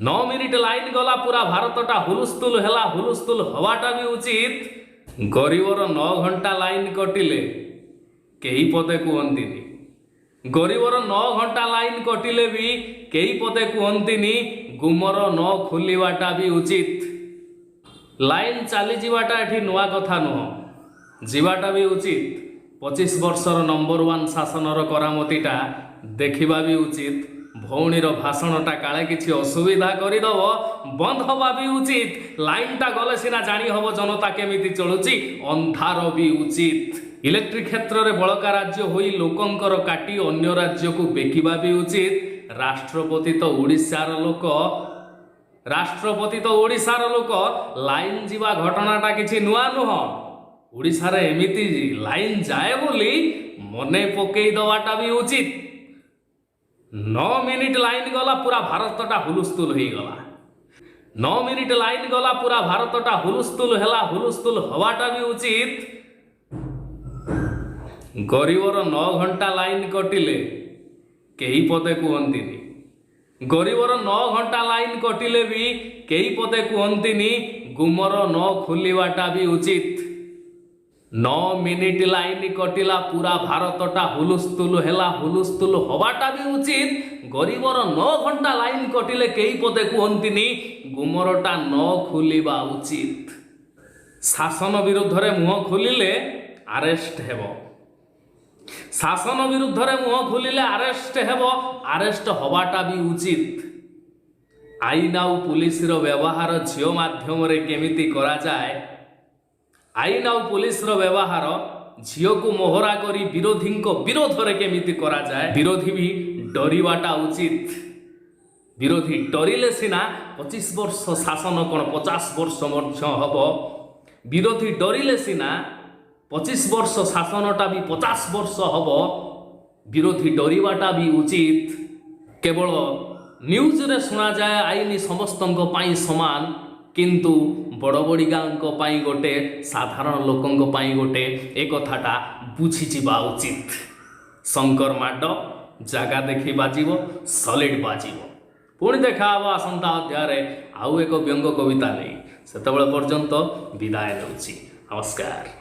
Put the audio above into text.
9 minute line गला पूरा भारतटा हुलुस्थुल हैला हुलुस्थुल हवाटा भी उचित। गरीबर 9 घंटा लाइन कटिले कई पदे कहतिनी। गरीबर 9 घंटा लाइन कटिले भी कई पदे कहतिनी। गुमर न खोलिवाटा भी उचित। लाइन चली जीवाटा एठी नुआ कथा नुह, जीवाटा भी उचित। 25 वर्षर नंबर 1 शासनर करामतीटा देखिबा भी उचित। भौणीर भाषणटा काले किछि असुविधा करिदब बंद हवा भी उचित। लाइनटा गले सिना जानी हब जनता केमिति चलुची, अंधार भी उचित। इलेक्ट्रिक क्षेत्र में बड़का राज्य होई लोकंकर काटी अन्य राज्य को बेकिबा भी उचित। राष्ट्रपति तो ओडिशार लोक, राष्ट्रपति तो ओडिशार लोक। लाइन जीवा घटनाटा किछि नुआ नुह। ओडिशार एमिति लाइन जाए बोली मने पकई दवाटा भी उचित। 9 मिनिट लाइन गला पूरा भारतटा हुलुस्थुल हो गला। 9 मिनिट लाइन गला पूरा भारतटा हुलुस्थुल हैला हुलुस्थुल हवाटा भी उचित। गरीबर 9 घंटा लाइन कटिले कई पदे कहतिनी। गरीबर 9 घंटा लाइन कटिले भी कई पदे कहतिनी। गुमर न खोलिवाटा भी उचित। 9 मिनिट लाइन कटिला पूरा भारतटा हुलुस्थुल हैला हुलुस्थुल हवाटा भी उचित। गरीबर 9 घंटा लाइन कटिले कई पदे कहतिनी। गुमरटा न खोलिबा उचित। शासन विरुद्ध रे मुह खोलिले अरेस्ट हेबो। शासन विरुद्ध रे मुह खोलिले अरेस्ट हेबो। अरेस्ट हवाटा भी उचित। आईन आउ पुलिस रो व्यवहार झियो माध्यम रे केमिति करा जाए, आईन आउ पुलिस रो व्यवहार झियो को मोहरा करी विरोधी विरोध रे केमिति करा जाए, विरोधी भी डरिवाटा उचित। विरोधी डरिले सिना 25 वर्ष शासन कोन 50 वर्ष मध्य हबो। विरोधी डरिले सिना 25 वर्ष शासनटा भी 50 वर्ष हबो। विरोधी डरिवाटा भी उचित। केवल न्यूज रे सुना जाए आईन समस्तंको पाई समान, किंतु बड़ बड़ी गाँव पाई गोटे साधारण लोकों पाई गोटे ए कथाटा बुझी जिबा उचित। शंकर माड जगह देखी बाजिबो, सॉलिड बाजिबो। पुणी देखा आसंता अध्याय आउ एक व्यंग कविता नहीं। सेतबेले पर्यंत विदाय नेउछि। नमस्कार।